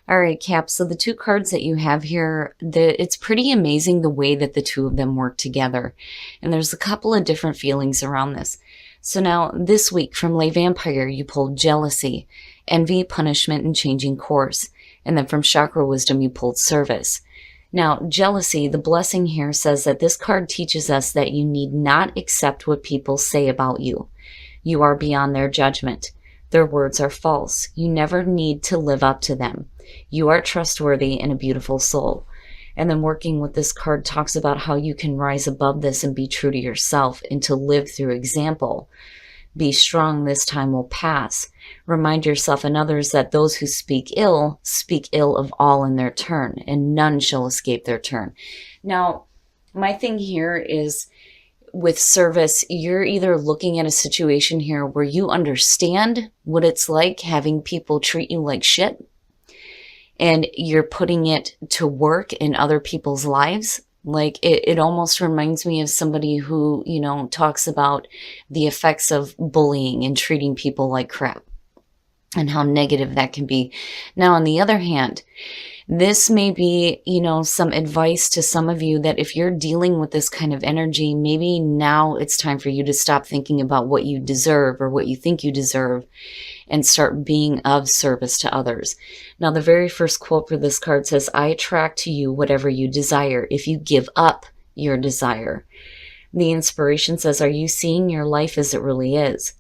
All right, Cap. So the two cards that you have here, it's pretty amazing the way that the two of them work together. And there's a couple of different feelings around this. So now this week from Lay Vampire, you pulled jealousy, envy, punishment, and changing course. And then from Chakra Wisdom, you pulled service. Now, jealousy, the blessing here says that this card teaches us that you need not accept what people say about you. You are beyond their judgment. Their words are false. You never need to live up to them. You are trustworthy and a beautiful soul. And then working with this card talks about how you can rise above this and be true to yourself and to live through example. Be strong, this time will pass. Remind yourself and others that those who speak ill of all in their turn, and none shall escape their turn. Now, my thing here is with service, you're either looking at a situation here where you understand what it's like having people treat you like shit, and you're putting it to work in other people's lives. Like it almost reminds me of somebody who, talks about the effects of bullying and treating people like crap and how negative that can be. Now, on the other hand, this may be, some advice to some of you that if you're dealing with this kind of energy, maybe now it's time for you to stop thinking about what you deserve or what you think you deserve and start being of service to others. Now, the very first quote for this card says, I attract to you whatever you desire if you give up your desire. The inspiration says, are you seeing your life as it really is?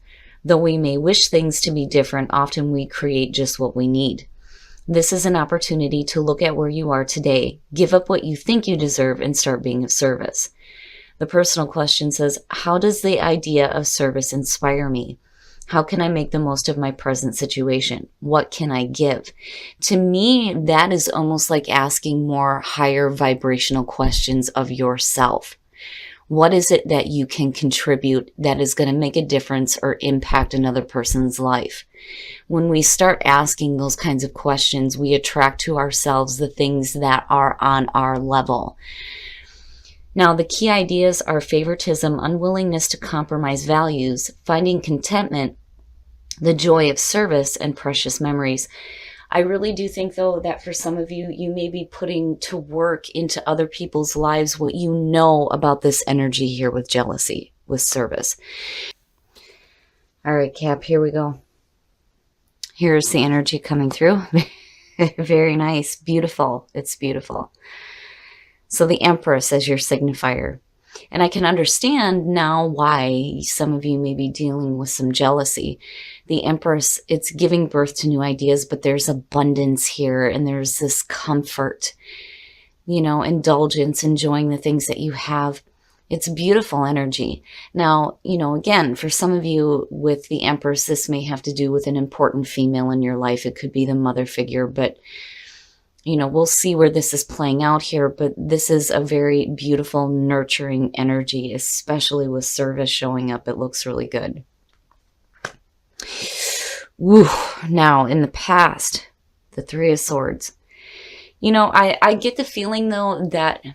Though we may wish things to be different, often we create just what we need. This is an opportunity to look at where you are today, give up what you think you deserve, and start being of service. The personal question says, how does the idea of service inspire me? How can I make the most of my present situation? What can I give? To me, that is almost like asking more higher vibrational questions of yourself. What is it that you can contribute that is going to make a difference or impact another person's life? When we start asking those kinds of questions, we attract to ourselves the things that are on our level. Now, the key ideas are favoritism, unwillingness to compromise values, finding contentment, the joy of service, and precious memories. I really do think, though, that for some of you, you may be putting to work into other people's lives what you know about this energy here with jealousy, with service. All right, Cap, here we go. Here's the energy coming through. Very nice. Beautiful. It's beautiful. So the Empress as your signifier. And I can understand now why some of you may be dealing with some jealousy. The Empress, it's giving birth to new ideas, but there's abundance here and there's this comfort, indulgence, enjoying the things that you have. It's beautiful energy. Now, again, for some of you with the Empress, this may have to do with an important female in your life. It could be the mother figure, but we'll see where this is playing out here, but this is a very beautiful, nurturing energy, especially with service showing up. It looks really good. Woo. Now, in the past, the Three of Swords. I get the feeling, though, that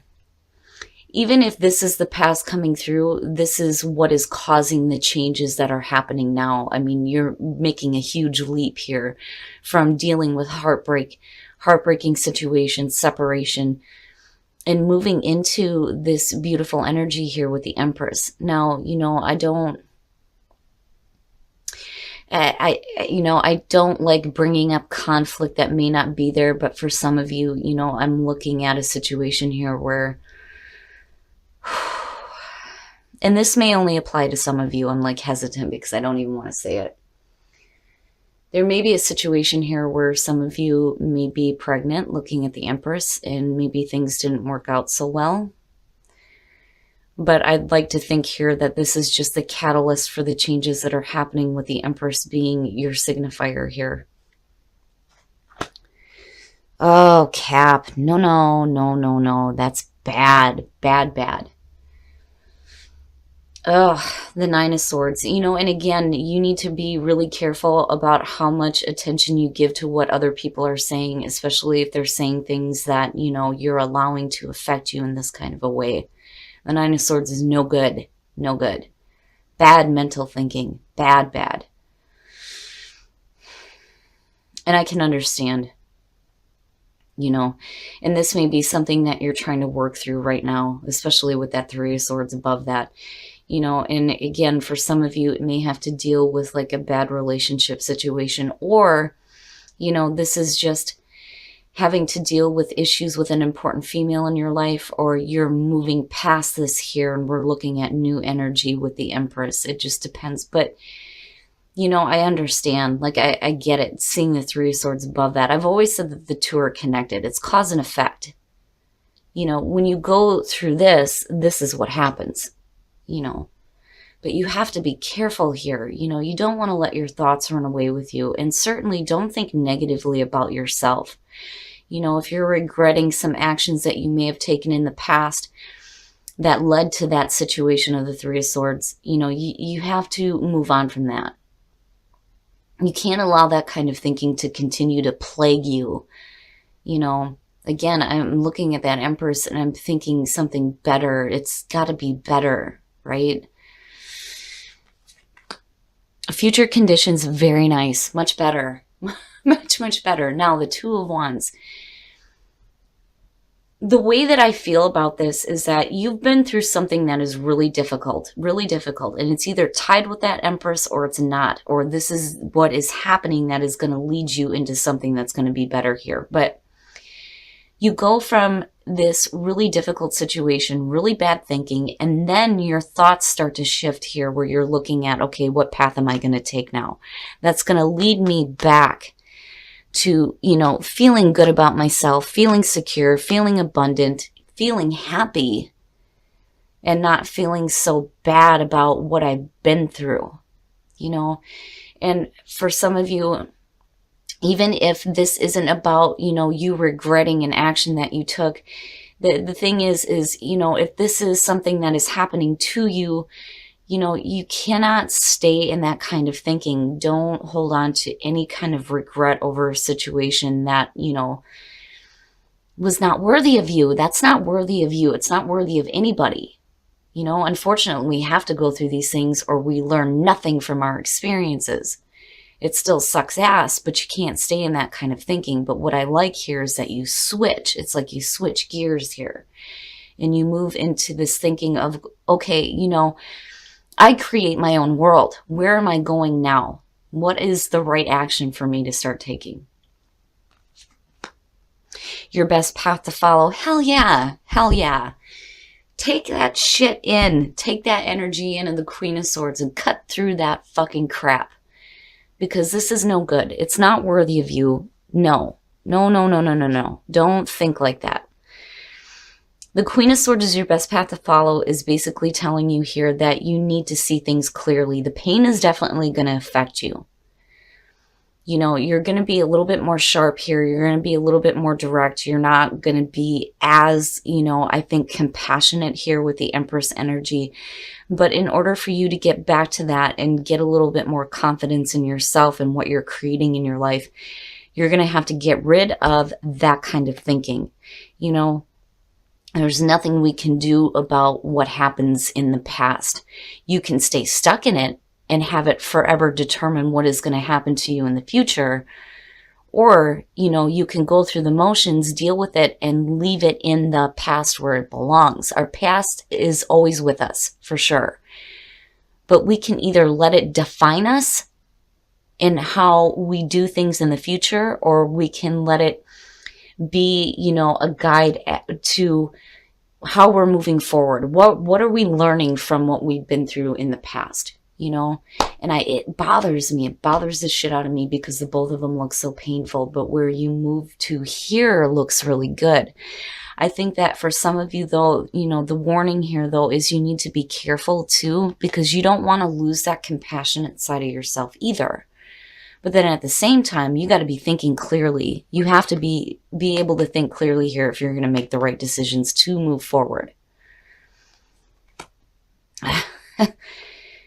even if this is the past coming through, this is what is causing the changes that are happening now. I mean, you're making a huge leap here from dealing with heartbreaking situations, separation, and moving into this beautiful energy here with the Empress. Now, I don't like bringing up conflict that may not be there, but for some of you, I'm looking at a situation here where, and this may only apply to some of you. I'm like hesitant because I don't even want to say it. There may be a situation here where some of you may be pregnant looking at the Empress and maybe things didn't work out so well. But I'd like to think here that this is just the catalyst for the changes that are happening with the Empress being your signifier here. Oh, Cap. No. That's bad. Bad. The Nine of Swords, and again, you need to be really careful about how much attention you give to what other people are saying, especially if they're saying things that, you're allowing to affect you in this kind of a way. The Nine of Swords is no good. Bad mental thinking. Bad. And I can understand. and this may be something that you're trying to work through right now, especially with that Three of Swords above that. And again, for some of you, it may have to deal with like a bad relationship situation, or, this is just having to deal with issues with an important female in your life, or you're moving past this here and we're looking at new energy with the Empress. It just depends. But, I understand. Like, I get it. Seeing the Three of Swords above that. I've always said that the two are connected. It's cause and effect. When you go through this is what happens. But you have to be careful here. You don't want to let your thoughts run away with you, and certainly don't think negatively about yourself. If you're regretting some actions that you may have taken in the past that led to that situation of the Three of Swords, you have to move on from that. You can't allow that kind of thinking to continue to plague you. Again, I'm looking at that Empress and I'm thinking something better. It's got to be better, right? Future conditions, very nice. Much better. Much, much better. Now, the Two of Wands. The way that I feel about this is that you've been through something that is really difficult. And it's either tied with that Empress or it's not. Or this is what is happening that is going to lead you into something that's going to be better here. But you go from this really difficult situation, really bad thinking, and then your thoughts start to shift here where you're looking at, okay, what path am I going to take now? That's going to lead me back to, feeling good about myself, feeling secure, feeling abundant, feeling happy, and not feeling so bad about what I've been through, And for some of you, even if this isn't about, you regretting an action that you took, the thing is, if this is something that is happening to you, you cannot stay in that kind of thinking. Don't hold on to any kind of regret over a situation that, was not worthy of you. That's not worthy of you. It's not worthy of anybody. Unfortunately, we have to go through these things or we learn nothing from our experiences. It still sucks ass, but you can't stay in that kind of thinking. But what I like here is that you switch. It's like you switch gears here and you move into this thinking of, okay, I create my own world. Where am I going now? What is the right action for me to start taking? Your best path to follow. Hell yeah. Hell yeah. Take that shit in. Take that energy in of the Queen of Swords and cut through that fucking crap. Because this is no good. It's not worthy of you. No. No, no, no, no, no, no. Don't think like that. The Queen of Swords is your best path to follow is basically telling you here that you need to see things clearly. The pain is definitely going to affect you. You're going to be a little bit more sharp here. You're going to be a little bit more direct. You're not going to be as, I think, compassionate here with the Empress energy. But in order for you to get back to that and get a little bit more confidence in yourself and what you're creating in your life, you're going to have to get rid of that kind of thinking. There's nothing we can do about what happens in the past. You can stay stuck in it and have it forever determine what is going to happen to you in the future. Or, you can go through the motions, deal with it, and leave it in the past where it belongs. Our past is always with us, for sure. But we can either let it define us in how we do things in the future, or we can let it be, a guide to how we're moving forward. What are we learning from what we've been through in the past? And it bothers me. It bothers the shit out of me because the both of them look so painful. But where you move to here looks really good. I think that for some of you, though, the warning here, though, is you need to be careful, too, because you don't want to lose that compassionate side of yourself either. But then at the same time, you got to be thinking clearly. You have to be able to think clearly here if you're going to make the right decisions to move forward.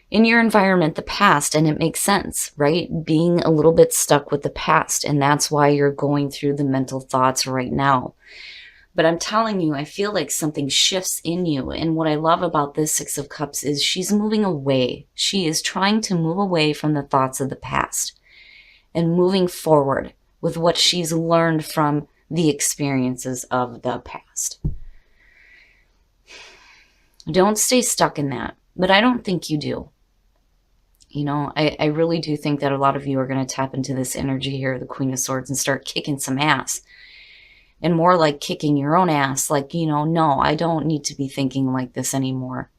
In your environment, the past, and it makes sense, right? Being a little bit stuck with the past, and that's why you're going through the mental thoughts right now. But I'm telling you, I feel like something shifts in you, and what I love about this Six of Cups is she's moving away. She is trying to move away from the thoughts of the past and moving forward with what she's learned from the experiences of the past. Don't stay stuck in that, but I don't think you do. You know, I really do think that a lot of you are going to tap into this energy here, the Queen of Swords, and start kicking some ass. And more like kicking your own ass, like, you know, no, I don't need to be thinking like this anymore,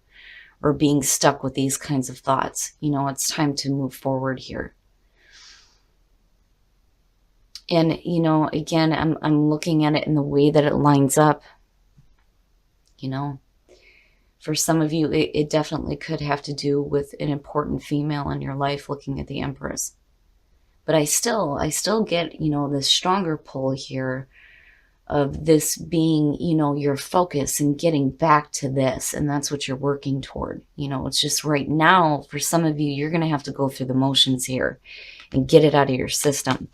or being stuck with these kinds of thoughts. You know, it's time to move forward here. And, you know, again, I'm looking at it in the way that it lines up. You know, for some of you, it definitely could have to do with an important female in your life, looking at the Empress. But I still get, you know, this stronger pull here of this being, you know, your focus and getting back to this. And that's what you're working toward. You know, it's just right now, for some of you, you're going to have to go through the motions here and get it out of your system.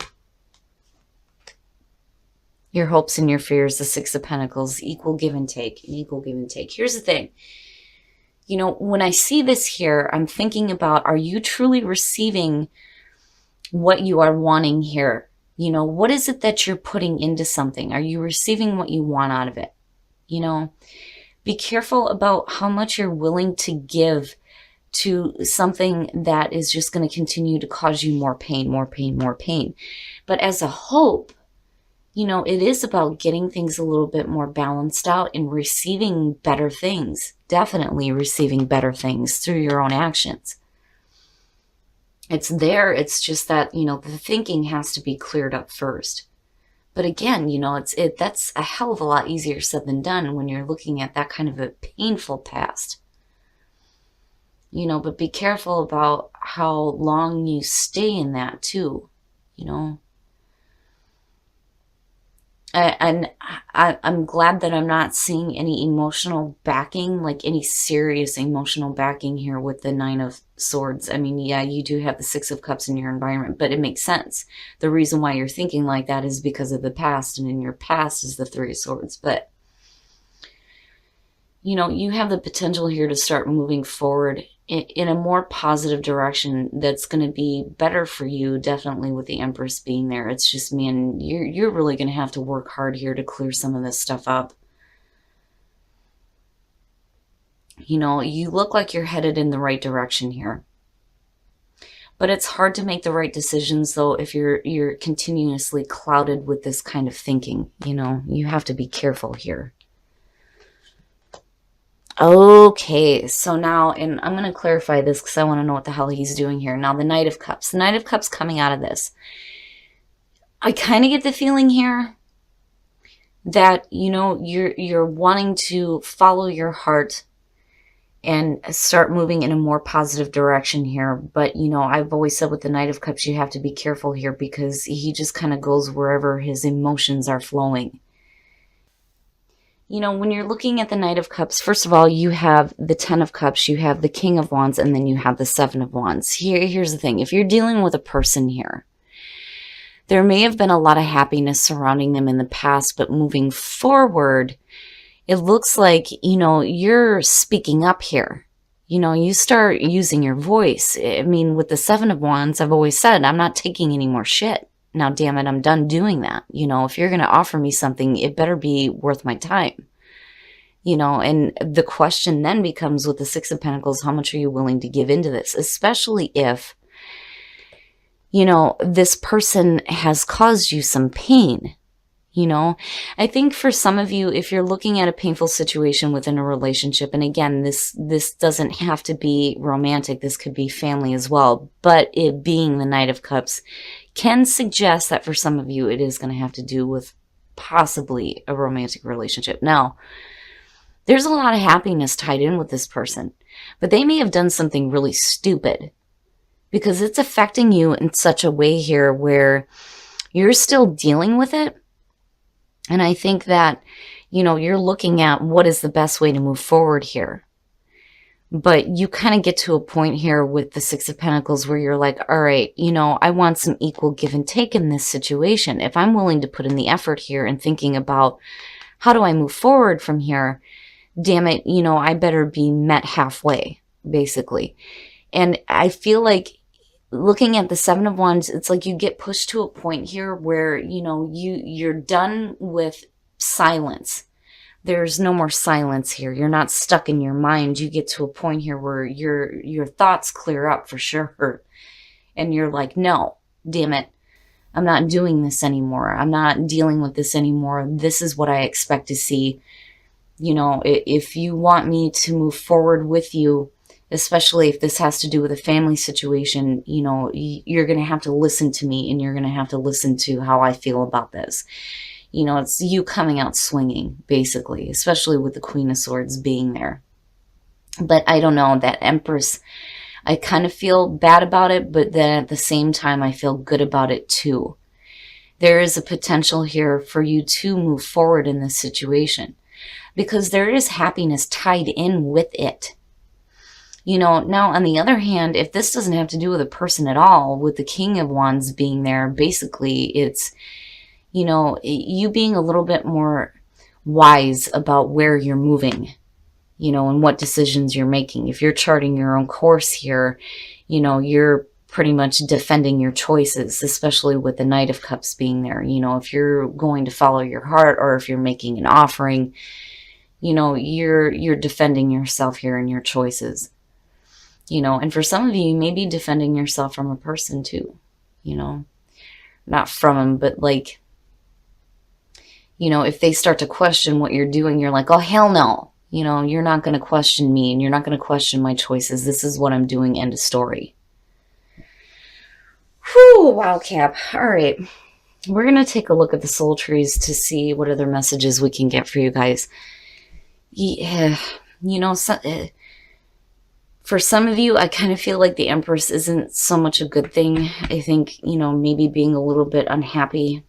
Your hopes and your fears, the Six of Pentacles, equal give and take, an equal give and take. Here's the thing. You know, when I see this here, I'm thinking about, are you truly receiving what you are wanting here? You know, what is it that you're putting into something? Are you receiving what you want out of it? You know, be careful about how much you're willing to give to something that is just going to continue to cause you more pain, more pain, more pain. But as a hope, you know, it is about getting things a little bit more balanced out and receiving better things. Definitely receiving better things through your own actions. It's there. It's just that, you know, the thinking has to be cleared up first. But again, you know, that's a hell of a lot easier said than done when you're looking at that kind of a painful past. You know, but be careful about how long you stay in that too, you know. And I'm glad that I'm not seeing any emotional backing, like any serious emotional backing here with the Nine of Swords. I mean, yeah, you do have the Six of Cups in your environment, but it makes sense. The reason why you're thinking like that is because of the past, and in your past is the Three of Swords. But, you know, you have the potential here to start moving forward in a more positive direction that's going to be better for you, definitely with the Empress being there. It's just, man, you're really going to have to work hard here to clear some of this stuff up. You know, you look like you're headed in the right direction here. But it's hard to make the right decisions, though, if you're continuously clouded with this kind of thinking. You know, you have to be careful here. Okay, so now, and I'm going to clarify this because I want to know what the hell he's doing here. Now, the Knight of Cups. The Knight of Cups coming out of this. I kind of get the feeling here that, you know, you're wanting to follow your heart and start moving in a more positive direction here. But, you know, I've always said with the Knight of Cups, you have to be careful here because he just kind of goes wherever his emotions are flowing. You know, when you're looking at the Knight of Cups, first of all, you have the Ten of Cups, you have the King of Wands, and then you have the Seven of Wands. Here's the thing. If you're dealing with a person here, there may have been a lot of happiness surrounding them in the past, but moving forward, it looks like, you know, you're speaking up here. You know, you start using your voice. I mean, with the Seven of Wands, I've always said, I'm not taking any more shit. Now, damn it, I'm done doing that. You know, if you're going to offer me something, it better be worth my time. You know, and the question then becomes with the Six of Pentacles, how much are you willing to give into this? Especially if, you know, this person has caused you some pain. You know, I think for some of you, if you're looking at a painful situation within a relationship, and again, this doesn't have to be romantic, this could be family as well, but it being the Knight of Cups can suggest that for some of you, it is going to have to do with possibly a romantic relationship. Now, there's a lot of happiness tied in with this person, but they may have done something really stupid because it's affecting you in such a way here where you're still dealing with it. And I think that, you know, you're looking at what is the best way to move forward here. But you kind of get to a point here with the Six of Pentacles where you're like, all right, you know, I want some equal give and take in this situation. If I'm willing to put in the effort here and thinking about how do I move forward from here, damn it, you know, I better be met halfway, basically. And I feel like looking at the Seven of Wands, it's like you get pushed to a point here where, you're done with silence. There's no more silence here. You're not stuck in your mind. You get to a point here where your thoughts clear up for sure. And you're like, no, damn it. I'm not doing this anymore. I'm not dealing with this anymore. This is what I expect to see. If you want me to move forward with you, especially if this has to do with a family situation, you're going to have to listen to me, and you're going to have to listen to how I feel about this. It's you coming out swinging, basically, especially with the Queen of Swords being there. But I don't know, that Empress, I kind of feel bad about it, but then at the same time, I feel good about it too. There is a potential here for you to move forward in this situation, because there is happiness tied in with it. Now on the other hand, if this doesn't have to do with a person at all, with the King of Wands being there, basically it's, you being a little bit more wise about where you're moving, and what decisions you're making. If you're charting your own course here, you're pretty much defending your choices, especially with the Knight of Cups being there. If you're going to follow your heart, or if you're making an offering, you're defending yourself here in your choices. And for some of you, you may be defending yourself from a person too, not from them, but like, if they start to question what you're doing, you're like, oh, hell no. You're not going to question me, and you're not going to question my choices. This is what I'm doing. End of story. Whew, wow, Cap. All right. We're going to take a look at the soul trees to see what other messages we can get for you guys. Yeah, for some of you, I kind of feel like the Empress isn't so much a good thing. I think, maybe being a little bit unhappy,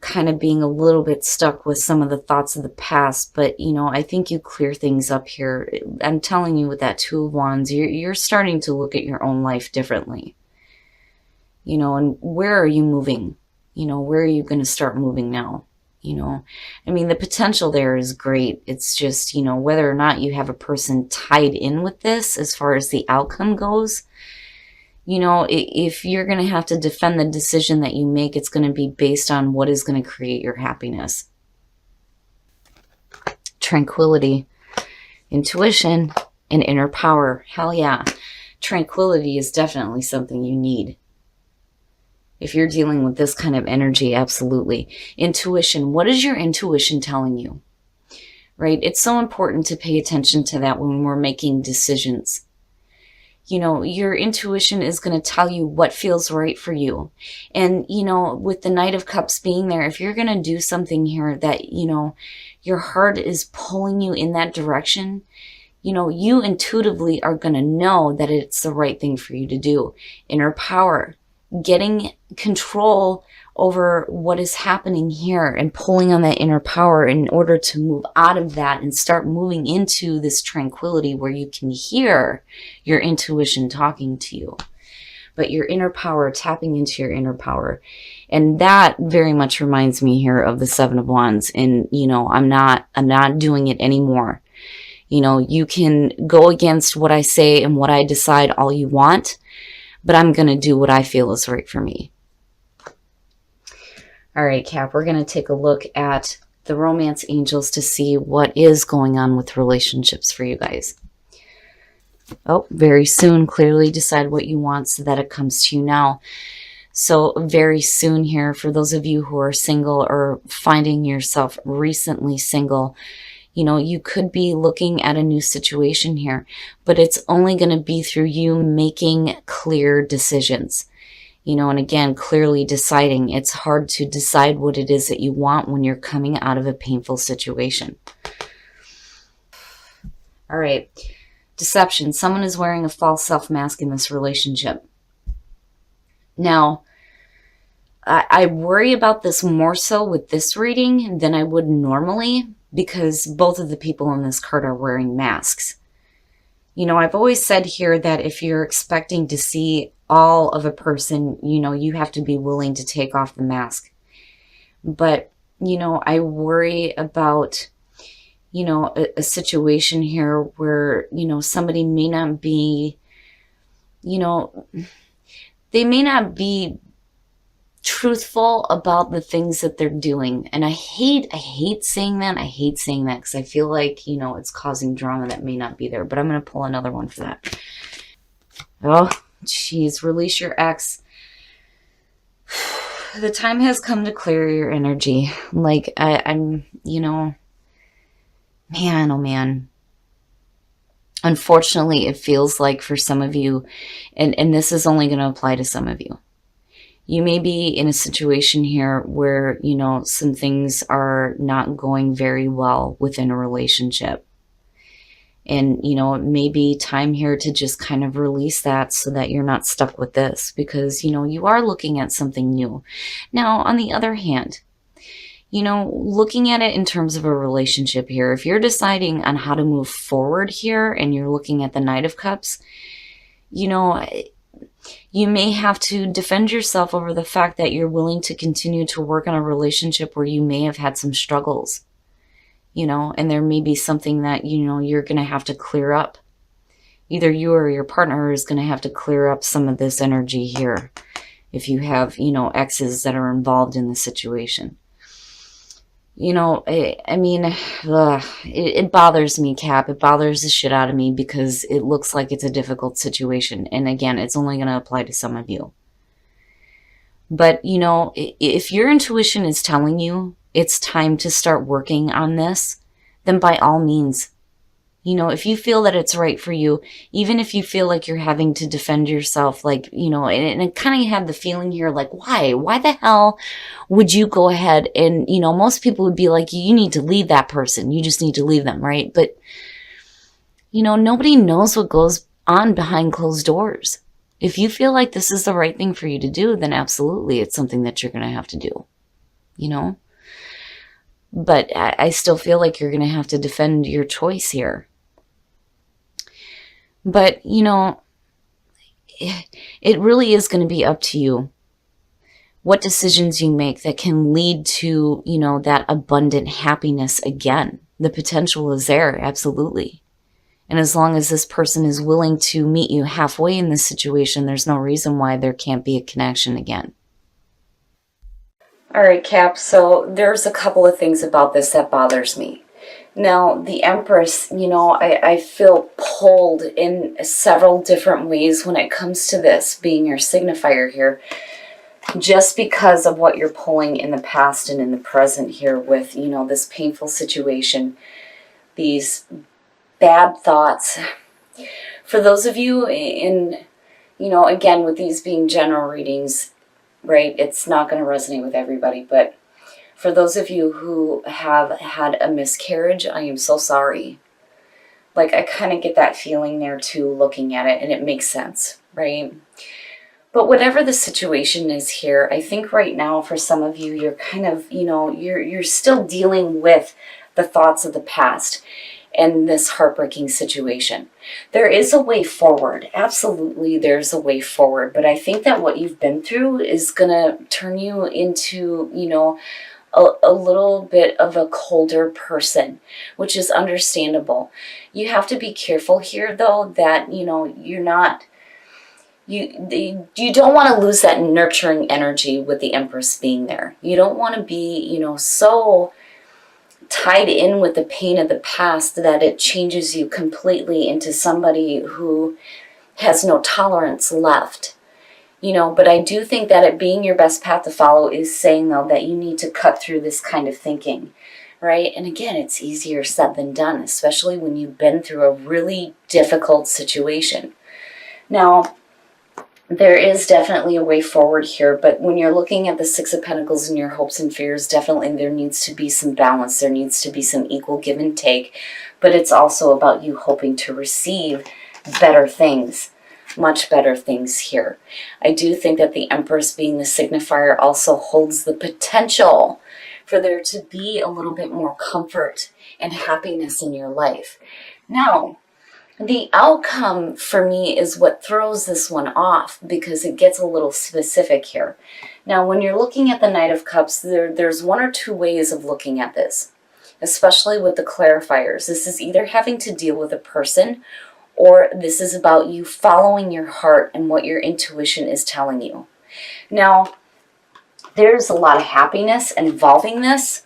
kind of being a little bit stuck with some of the thoughts of the past. But, I think you clear things up here. I'm telling you, with that Two of Wands, you're starting to look at your own life differently. And where are you moving? Where are you going to start moving now? I mean, the potential there is great. It's just, whether or not you have a person tied in with this as far as the outcome goes, if you're going to have to defend the decision that you make, it's going to be based on what is going to create your happiness. Tranquility, intuition, and inner power. Hell yeah. Tranquility is definitely something you need. If you're dealing with this kind of energy, absolutely. Intuition. What is your intuition telling you? Right? It's so important to pay attention to that when we're making decisions. Your intuition is going to tell you what feels right for you. And, with the Knight of Cups being there, if you're going to do something here that, your heart is pulling you in that direction, you intuitively are going to know that it's the right thing for you to do. Inner power. Getting control over what is happening here and pulling on that inner power in order to move out of that and start moving into this tranquility where you can hear your intuition talking to you. But your inner power, tapping into your inner power. And that very much reminds me here of the Seven of Wands. And, I'm not doing it anymore. You can go against what I say and what I decide all you want, but I'm going to do what I feel is right for me. All right, Cap, we're going to take a look at the romance angels to see what is going on with relationships for you guys. Oh, very soon. Clearly decide what you want so that it comes to you now. So very soon here, for those of you who are single or finding yourself recently single, you could be looking at a new situation here, but it's only going to be through you making clear decisions. And again, clearly deciding. It's hard to decide what it is that you want when you're coming out of a painful situation. All right. Deception. Someone is wearing a false self-mask in this relationship. Now, I worry about this more so with this reading than I would normally, because both of the people in this card are wearing masks. I've always said here that if you're expecting to see all of a person, you have to be willing to take off the mask. But, I worry about, a situation here where, somebody may not be you know, they may not be truthful about the things that they're doing. And I hate saying that. I hate saying that because I feel like, it's causing drama that may not be there. But I'm going to pull another one for that. Oh, geez, release your ex. The time has come to clear your energy. Like, I'm, man, oh man. Unfortunately, it feels like for some of you, and this is only going to apply to some of you, you may be in a situation here where, some things are not going very well within a relationship. And, it may be time here to just kind of release that so that you're not stuck with this because, you are looking at something new. Now, on the other hand, looking at it in terms of a relationship here, if you're deciding on how to move forward here and you're looking at the Knight of Cups, you may have to defend yourself over the fact that you're willing to continue to work on a relationship where you may have had some struggles, and there may be something that, you're going to have to clear up. Either you or your partner is going to have to clear up some of this energy here if you have, exes that are involved in the situation. I mean, it bothers me, Cap. It bothers the shit out of me because it looks like it's a difficult situation. And again, it's only going to apply to some of you. But, if your intuition is telling you it's time to start working on this, then by all means, if you feel that it's right for you, even if you feel like you're having to defend yourself, like, and kind of have the feeling here, like, why the hell would you go ahead and, most people would be like, you need to leave that person. You just need to leave them, right? But, nobody knows what goes on behind closed doors. If you feel like this is the right thing for you to do, then absolutely it's something that you're going to have to do, But I still feel like you're going to have to defend your choice here. But, it really is going to be up to you what decisions you make that can lead to, that abundant happiness again. The potential is there, absolutely. And as long as this person is willing to meet you halfway in this situation, there's no reason why there can't be a connection again. All right, Cap, so there's a couple of things about this that bothers me. Now, the Empress, I feel pulled in several different ways when it comes to this being your signifier here, just because of what you're pulling in the past and in the present here with, this painful situation, these bad thoughts. For those of you in, again, with these being general readings, right, it's not going to resonate with everybody, but for those of you who have had a miscarriage, I am so sorry. Like, I kind of get that feeling there too, looking at it, and it makes sense, right? But whatever the situation is here, I think right now for some of you, you're kind of, you're still dealing with the thoughts of the past and this heartbreaking situation. There is a way forward. Absolutely, there's a way forward. But I think that what you've been through is going to turn you into, a little bit of a colder person, which is understandable. You have to be careful here, though, that, you're not, you don't want to lose that nurturing energy with the Empress being there. You don't want to be, so tied in with the pain of the past that it changes you completely into somebody who has no tolerance left. But I do think that it being your best path to follow is saying, though, that you need to cut through this kind of thinking, right? And again, it's easier said than done, especially when you've been through a really difficult situation. Now, there is definitely a way forward here, but when you're looking at the Six of Pentacles and your hopes and fears, definitely there needs to be some balance. There needs to be some equal give and take, but it's also about you hoping to receive better things. Much better things here. I do think that the Empress being the signifier also holds the potential for there to be a little bit more comfort and happiness in your life. Now, the outcome for me is what throws this one off because it gets a little specific here. Now, when you're looking at the Knight of Cups, there's one or two ways of looking at this, especially with the clarifiers. This is either having to deal with a person or this is about you following your heart and what your intuition is telling you. Now, there's a lot of happiness involving this,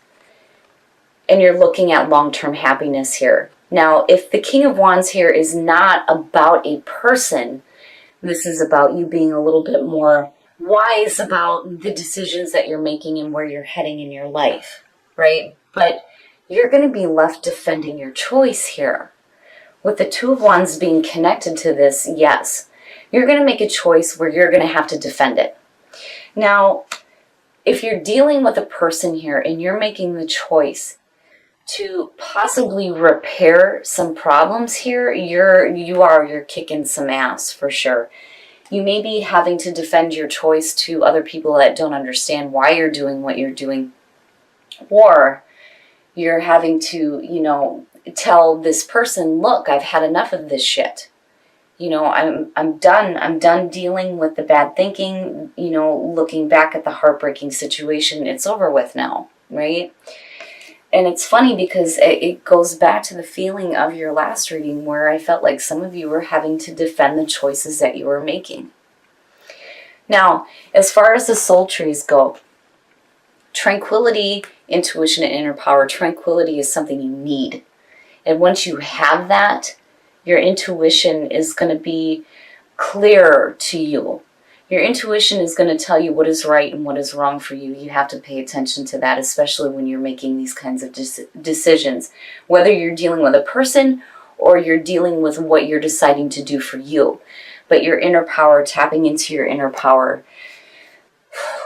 and you're looking at long-term happiness here. Now, if the King of Wands here is not about a person, this is about you being a little bit more wise about the decisions that you're making and where you're heading in your life, right? But you're going to be left defending your choice here. With the Two of Wands being connected to this, yes, you're going to make a choice where you're going to have to defend it. Now, if you're dealing with a person here and you're making the choice to possibly repair some problems here, you're kicking some ass for sure. You may be having to defend your choice to other people that don't understand why you're doing what you're doing, or you're having to, tell this person, look, I've had enough of this shit. I'm done dealing with the bad thinking, looking back at the heartbreaking situation. It's over with now, right? And it's funny because it goes back to the feeling of your last reading where I felt like some of you were having to defend the choices that you were making. Now, as far as the soul trees go, tranquility, intuition, and inner power, tranquility is something you need. And once you have that, your intuition is going to be clearer to you. Your intuition is going to tell you what is right and what is wrong for you. You have to pay attention to that, especially when you're making these kinds of decisions. Whether you're dealing with a person or you're dealing with what you're deciding to do for you. But your inner power, tapping into your inner power,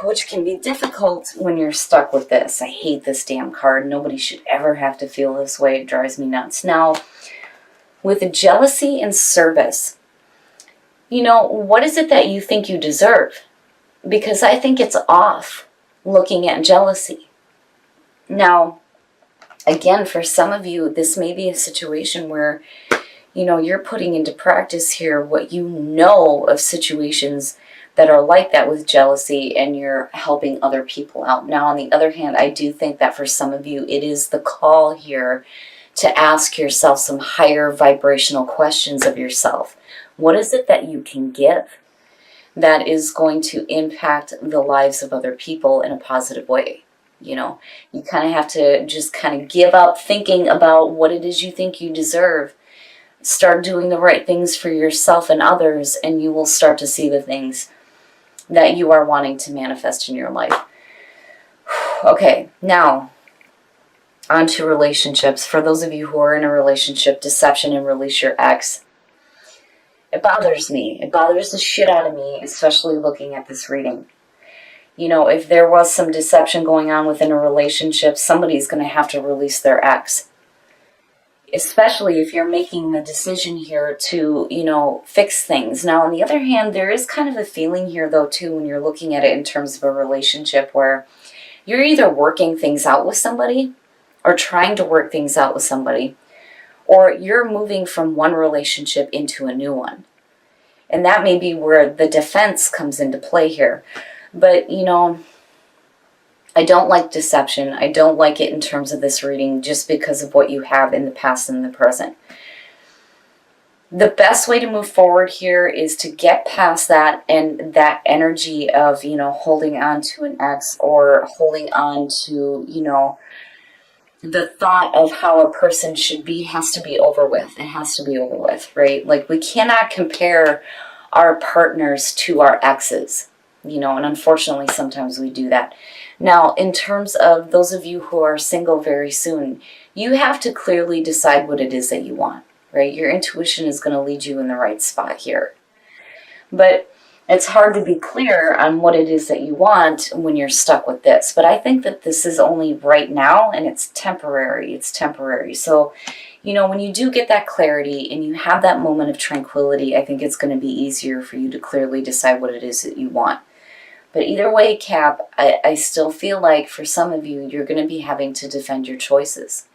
which can be difficult when you're stuck with this. I hate this damn card. Nobody should ever have to feel this way. It drives me nuts. Now, with jealousy and service, what is it that you think you deserve? Because I think it's off looking at jealousy. Now, again, for some of you, this may be a situation where, you're putting into practice here what you know of situations that are like that with jealousy, and you're helping other people out. Now, on the other hand, I do think that for some of you, it is the call here to ask yourself some higher vibrational questions of yourself. What is it that you can give that is going to impact the lives of other people in a positive way? You kind of have to just kind of give up thinking about what it is you think you deserve. Start doing the right things for yourself and others, and you will start to see the things that you are wanting to manifest in your life. Okay, now on to relationships. For those of you who are in a relationship, deception and release your ex. It bothers me. It bothers the shit out of me, especially looking at this reading. If there was some deception going on within a relationship, somebody's going to have to release their ex. Especially if you're making the decision here to, fix things. Now, on the other hand, there is kind of a feeling here, though, too, when you're looking at it in terms of a relationship where you're either working things out with somebody or trying to work things out with somebody, or you're moving from one relationship into a new one. And that may be where the defense comes into play here. But, I don't like deception. I don't like it in terms of this reading just because of what you have in the past and the present. The best way to move forward here is to get past that and that energy of, holding on to an ex or holding on to, the thought of how a person should be has to be over with. It has to be over with, right? Like, we cannot compare our partners to our exes, and unfortunately sometimes we do that. Now, in terms of those of you who are single very soon, you have to clearly decide what it is that you want, right? Your intuition is going to lead you in the right spot here. But it's hard to be clear on what it is that you want when you're stuck with this. But I think that this is only right now, and it's temporary. It's temporary. So, when you do get that clarity and you have that moment of tranquility, I think it's going to be easier for you to clearly decide what it is that you want. But either way, Cap, I still feel like for some of you, you're going to be having to defend your choices.